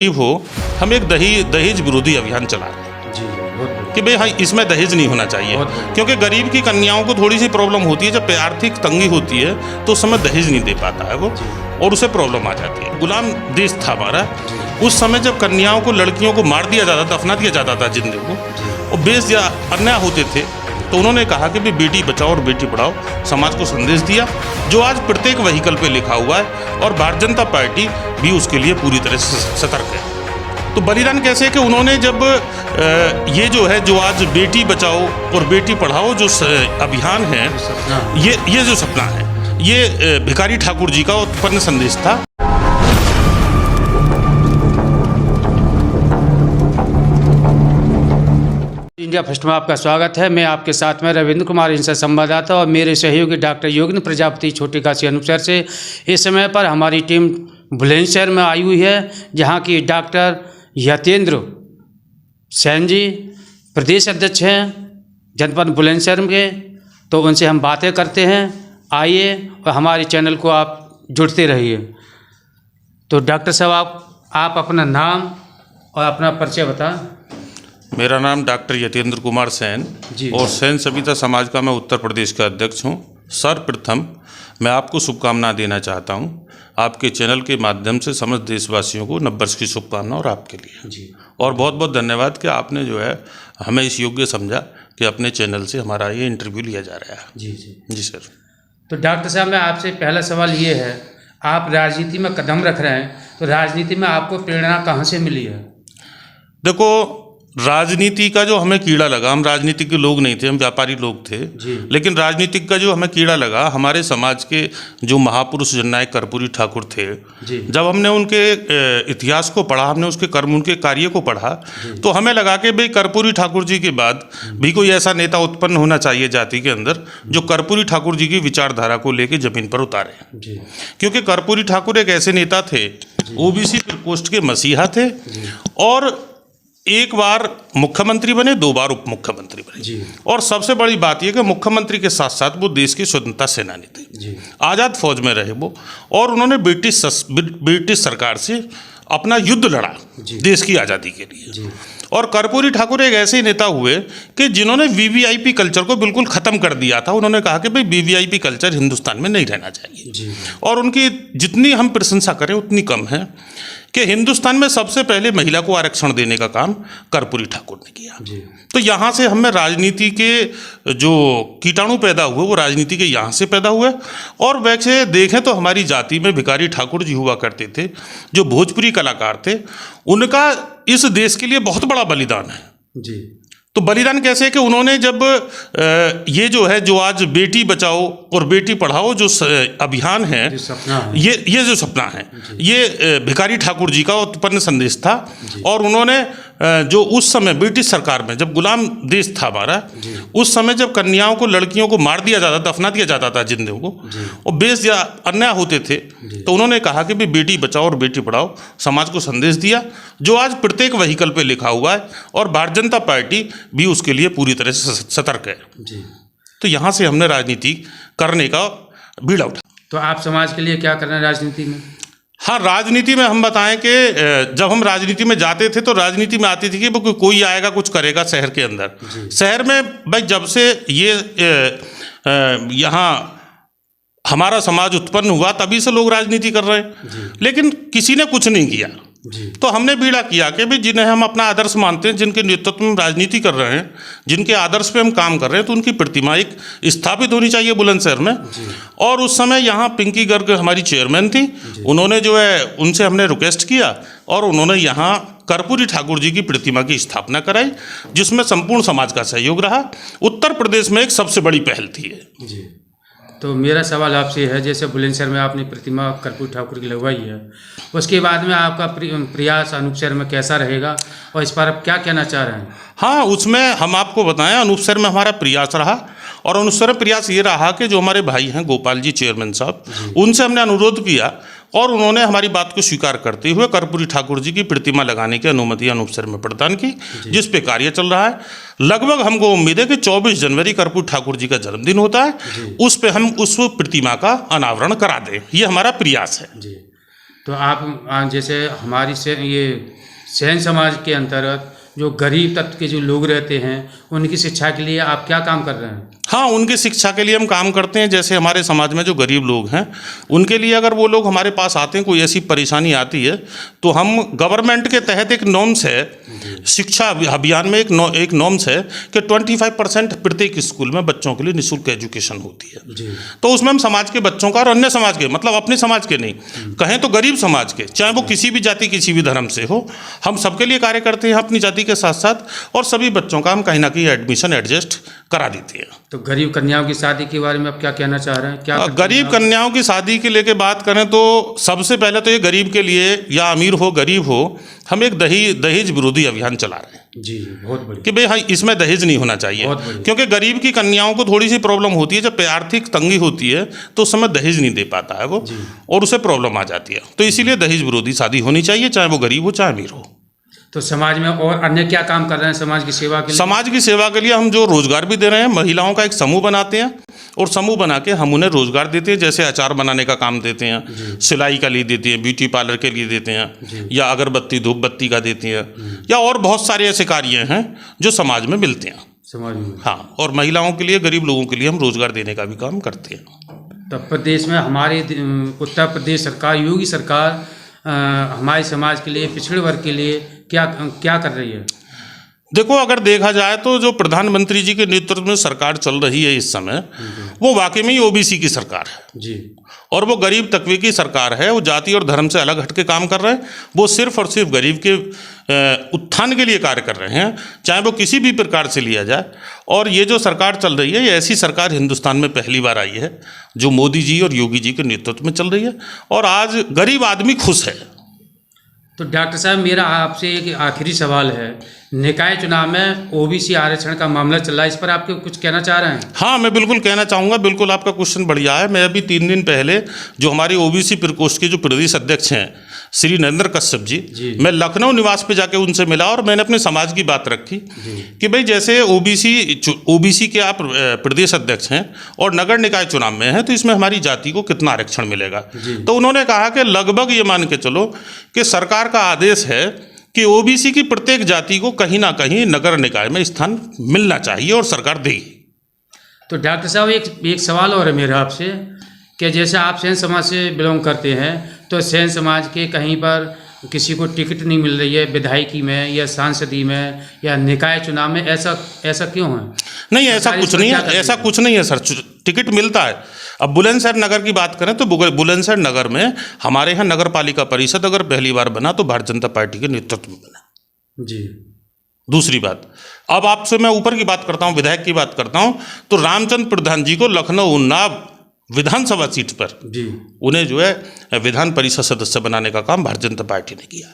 हो, हम एक दहेज विरोधी अभियान चला रहे हैं जी, बहुत बढ़िया। कि भाई हाँ, इसमें दहेज नहीं होना चाहिए, बहुत बढ़िया। क्योंकि गरीब की कन्याओं को थोड़ी सी प्रॉब्लम होती है। जब आर्थिक तंगी होती है तो उस समय दहेज नहीं दे पाता है वो, और उसे प्रॉब्लम आ जाती है। गुलाम देश था हमारा, उस समय जब कन्याओं को, लड़कियों को मार दिया जाता था, दफना दिया जाता था जिंदगी को, और बेस या अन्याय होते थे, तो उन्होंने कहा कि भाई बेटी बचाओ और बेटी पढ़ाओ, समाज को संदेश दिया, जो आज प्रत्येक व्हीकल पे लिखा हुआ है, और भारतीय जनता पार्टी भी उसके लिए पूरी तरह से सतर्क है। तो बलिदान कैसे कि उन्होंने जब ये जो है, जो आज बेटी बचाओ और बेटी पढ़ाओ जो अभियान है, ये जो सपना है, ये भिखारी ठाकुर जी का उत्पन्न संदेश था। इंडिया फर्स्ट में आपका स्वागत है। मैं आपके साथ में रविंद्र कुमार, इनसे संवाददाता, और मेरे सहयोगी डॉक्टर योगिन प्रजापति छोटी काशी अनुपशहर से। इस समय पर हमारी टीम बुलंदशहर में आई हुई है, जहां की डॉक्टर यतेंद्र सैन जी प्रदेश अध्यक्ष हैं जनपद बुलंदशहर के। तो उनसे हम बातें करते हैं। आइए और हमारे चैनल को आप जुड़ते रहिए। तो डॉक्टर साहब, आप अपना नाम और अपना परिचय बताएं। मेरा नाम डॉक्टर यतेंद्र कुमार सैन जी। और सैन सविता समाज का मैं उत्तर प्रदेश का अध्यक्ष हूँ। सर्वप्रथम मैं आपको शुभकामना देना चाहता हूँ, आपके चैनल के माध्यम से समस्त देशवासियों को नववर्ष की शुभकामना, और आपके लिए जी। और बहुत बहुत धन्यवाद कि आपने जो है हमें इस योग्य समझा कि अपने चैनल से हमारा ये इंटरव्यू लिया जा रहा है। जी जी जी सर। तो डॉक्टर साहब, मैं आपसे पहला सवाल ये है, आप राजनीति में कदम रख रहे हैं, तो राजनीति में आपको प्रेरणा कहाँ से मिली है? देखो, राजनीति का जो हमें कीड़ा लगा, हम राजनीतिक के लोग नहीं थे, हम व्यापारी लोग थे, लेकिन राजनीतिक का जो हमें कीड़ा लगा, हमारे समाज के जो महापुरुष जननायक कर्पूरी ठाकुर थे, जब हमने उनके इतिहास को पढ़ा, हमने उसके कर्म, उनके कार्य को पढ़ा, तो हमें लगा कि भाई कर्पूरी ठाकुर जी के बाद भी कोई ऐसा नेता उत्पन्न होना चाहिए जाति के अंदर, जो कर्पूरी ठाकुर जी की विचारधारा को लेकर जमीन पर उतारे। क्योंकि कर्पूरी ठाकुर एक ऐसे नेता थे, ओबीसी प्रकोष्ठ के मसीहा थे, और एक बार मुख्यमंत्री बने, 2 बार उप मुख्यमंत्री बने, और सबसे बड़ी बात यह कि मुख्यमंत्री के साथ साथ वो देश के स्वतंत्रता सेनानी थे, आज़ाद फौज में रहे वो, और उन्होंने ब्रिटिश सरकार से अपना युद्ध लड़ा देश की आज़ादी के लिए। और कर्पूरी ठाकुर एक ऐसे नेता हुए कि जिन्होंने वीवीआईपी कल्चर को बिल्कुल ख़त्म कर दिया था। उन्होंने कहा कि भाई वीवीआईपी कल्चर हिंदुस्तान में नहीं रहना चाहिए, और उनकी जितनी हम प्रशंसा करें उतनी कम है कि हिंदुस्तान में सबसे पहले महिला को आरक्षण देने का काम कर्पूरी ठाकुर ने किया। तो यहाँ से हमें राजनीति के जो कीटाणु पैदा हुए, वो राजनीति के यहाँ से पैदा हुए। और वैसे देखें तो हमारी जाति में भिखारी ठाकुर जी हुआ करते थे, जो भोजपुरी कलाकार थे, उनका इस देश के लिए बहुत बड़ा बलिदान है। जी। तो बलिदान कैसे कि उन्होंने जब ये जो है, जो आज बेटी बचाओ और बेटी पढ़ाओ जो अभियान है, ये जो सपना है, ये भिखारी ठाकुर जी का उत्पन्न संदेश था। और उन्होंने जो उस समय ब्रिटिश सरकार में, जब गुलाम देश था हमारा, उस समय जब कन्याओं को, लड़कियों को मार दिया जाता, दफना दिया जाता था जिंदगी को, और बेस या अन्याय होते थे, तो उन्होंने कहा कि भाई बेटी बचाओ और बेटी पढ़ाओ, समाज को संदेश दिया, जो आज प्रत्येक व्हीकल पे लिखा हुआ है, और भारतीय जनता पार्टी भी उसके लिए पूरी तरह से सतर्क है। तो यहाँ से हमने राजनीति करने का बीड़ा उठा। तो आप समाज के लिए क्या कर रहे हैं राजनीति में? हाँ, राजनीति में हम बताएं कि जब हम राजनीति में जाते थे, तो राजनीति में आती थी कि कोई आएगा कुछ करेगा शहर के अंदर। शहर में भाई जब से ये यहाँ हमारा समाज उत्पन्न हुआ, तभी से लोग राजनीति कर रहे हैं, लेकिन किसी ने कुछ नहीं किया। तो हमने बीड़ा किया कि भाई जिन्हें हम अपना आदर्श मानते हैं, जिनके नेतृत्व में राजनीति कर रहे हैं, जिनके आदर्श पे हम काम कर रहे हैं, तो उनकी प्रतिमा एक स्थापित होनी चाहिए बुलंदशहर में। और उस समय यहाँ पिंकी गर्ग हमारी चेयरमैन थी, उन्होंने जो है, उनसे हमने रिक्वेस्ट किया, और उन्होंने यहाँ कर्पूरी ठाकुर जी की प्रतिमा की स्थापना कराई, जिसमें संपूर्ण समाज का सहयोग रहा। उत्तर प्रदेश में एक सबसे बड़ी पहल थी ये। तो मेरा सवाल आपसे है, जैसे बुलंदशहर में आपने प्रतिमा कर्पूरी ठाकुर की लगवाई है, उसके बाद में आपका प्रयास अनुपशहर में कैसा रहेगा, और इस पर आप क्या कहना चाह रहे हैं? हाँ, उसमें हम आपको बताएं, अनुपशहर में हमारा प्रयास रहा, और अनुपशहर में प्रयास ये रहा कि जो हमारे भाई हैं गोपाल जी चेयरमैन साहब, उनसे हमने अनुरोध किया, और उन्होंने हमारी बात को स्वीकार करते हुए कर्पूरी ठाकुर जी की प्रतिमा लगाने की अनुमति अनुपशहर में प्रदान की, जिस पे कार्य चल रहा है। लगभग हमको उम्मीद है कि 24 जनवरी कर्पूरी ठाकुर जी का जन्मदिन होता है, उस पे हम उस प्रतिमा का अनावरण करा दें, ये हमारा प्रयास है। तो आप जैसे हमारी से ये सेन समाज के अंतर्गत जो गरीब तत्व के जो लोग रहते हैं उनकी शिक्षा के लिए आप क्या काम कर रहे हैं? हाँ, उनकी शिक्षा के लिए हम काम करते हैं। जैसे हमारे समाज में जो गरीब लोग हैं उनके लिए अगर वो लोग हमारे पास आते हैं, कोई ऐसी परेशानी आती है, तो हम गवर्नमेंट के तहत एक नॉर्म्स है, शिक्षा अभियान में एक नॉर्म्स है कि 25% प्रत्येक स्कूल में बच्चों के लिए निःशुल्क एजुकेशन होती है। जी। तो उसमें हम समाज के बच्चों का और अन्य समाज के, मतलब अपने समाज के नहीं, कहें तो गरीब समाज के, चाहे वो किसी भी जाति किसी भी धर्म से हो, हम सबके लिए कार्य करते हैं अपनी जाति के साथ साथ, और सभी बच्चों का हम कहीं ना कहीं एडमिशन एडजस्ट करा देते हैं। तो गरीब कन्याओं की शादी के बारे में आप क्या कहना चाह रहे हैं? क्या गरीब कन्याओं की शादी के लेके बात करें तो सबसे पहले तो ये गरीब के लिए, या अमीर हो गरीब हो, हम एक दहेज विरोधी अभियान चला रहे हैं। जी, बहुत बढ़िया। कि भाई हाँ, इसमें दहेज नहीं होना चाहिए, बहुत बढ़िया। क्योंकि गरीब की कन्याओं को थोड़ी सी प्रॉब्लम होती है, जब आर्थिक तंगी होती है तो उस समय दहेज नहीं दे पाता है वो, और उसे प्रॉब्लम आ जाती है। तो इसीलिए दहेज विरोधी शादी होनी चाहिए, चाहे वो गरीब हो चाहे अमीर हो। तो समाज में और अन्य क्या काम कर रहे हैं समाज की सेवा के लिए? समाज की सेवा के लिए हम जो रोजगार भी दे रहे हैं, महिलाओं का एक समूह बनाते हैं और समूह बना के हम उन्हें रोजगार देते हैं। जैसे अचार बनाने का काम देते हैं, सिलाई का लिए देते हैं, ब्यूटी पार्लर के लिए देते हैं, या अगरबत्ती धूप बत्ती का देते हैं, या और बहुत सारे ऐसे कार्य हैं जो समाज में मिलते हैं समाज में। हाँ, और महिलाओं के लिए, गरीब लोगों के लिए हम रोजगार देने का भी काम करते हैं। तो प्रदेश में हमारी उत्तर प्रदेश सरकार, योगी सरकार हमारे समाज के लिए, पिछड़े वर्ग के लिए क्या क्या कर रही है? देखो, अगर देखा जाए तो जो प्रधानमंत्री जी के नेतृत्व में सरकार चल रही है इस समय, वो वाकई में ही ओबीसी की सरकार है जी, और वो गरीब तबके की सरकार है। वो जाति और धर्म से अलग हट के काम कर रहे हैं। वो सिर्फ और सिर्फ गरीब के उत्थान के लिए कार्य कर रहे हैं, चाहे वो किसी भी प्रकार से लिया जाए। और ये जो सरकार चल रही है, ये ऐसी सरकार हिंदुस्तान में पहली बार आई है जो मोदी जी और योगी जी के नेतृत्व में चल रही है, और आज गरीब आदमी खुश है। तो डॉक्टर साहब, मेरा आपसे एक आखिरी सवाल है। निकाय चुनाव में ओबीसी आरक्षण का मामला चल रहा है, इस पर आप कुछ कहना चाह रहे हैं? हाँ, मैं बिल्कुल कहना चाहूँगा। बिल्कुल, आपका क्वेश्चन बढ़िया है। मैं अभी 3 दिन पहले जो हमारे ओबीसी प्रकोष्ठ के जो प्रदेश अध्यक्ष हैं श्री नरेंद्र कश्यप जी, मैं लखनऊ निवास पे जाके उनसे मिला और मैंने अपने समाज की बात रखी कि भाई जैसे ओबीसी के आप प्रदेश अध्यक्ष हैं और नगर निकाय चुनाव में हैं, तो इसमें हमारी जाति को कितना आरक्षण मिलेगा? तो उन्होंने कहा कि लगभग ये मान के चलो कि सरकार का आदेश है कि ओबीसी की प्रत्येक जाति को कहीं ना कहीं नगर निकाय में स्थान मिलना चाहिए और सरकार देगी। तो डॉक्टर साहब, एक सवाल और है मेरा आपसे कि जैसे आप सेन समाज से बिलोंग करते हैं, तो सेन समाज के कहीं पर किसी को टिकट नहीं मिल रही है विधायकी में या सांसदी में या निकाय चुनाव में, ऐसा क्यों है? नहीं, ऐसा कुछ नहीं है, ऐसा कुछ नहीं है सर, टिकट मिलता है। अब बुलंदशहर नगर की बात करें तो बुलंदशहर नगर में हमारे यहाँ नगर पालिका परिषद अगर पहली बार बना तो भारतीय जनता पार्टी के नेतृत्व में बना जी। दूसरी बात, अब आपसे मैं ऊपर की बात करता हूँ, विधायक की बात करता हूँ, तो रामचंद्र प्रधान जी को लखनऊ उन्नाव विधानसभा सीट पर जी, उन्हें जो है विधान परिषद सदस्य बनाने का काम भारतीय जनता पार्टी ने किया।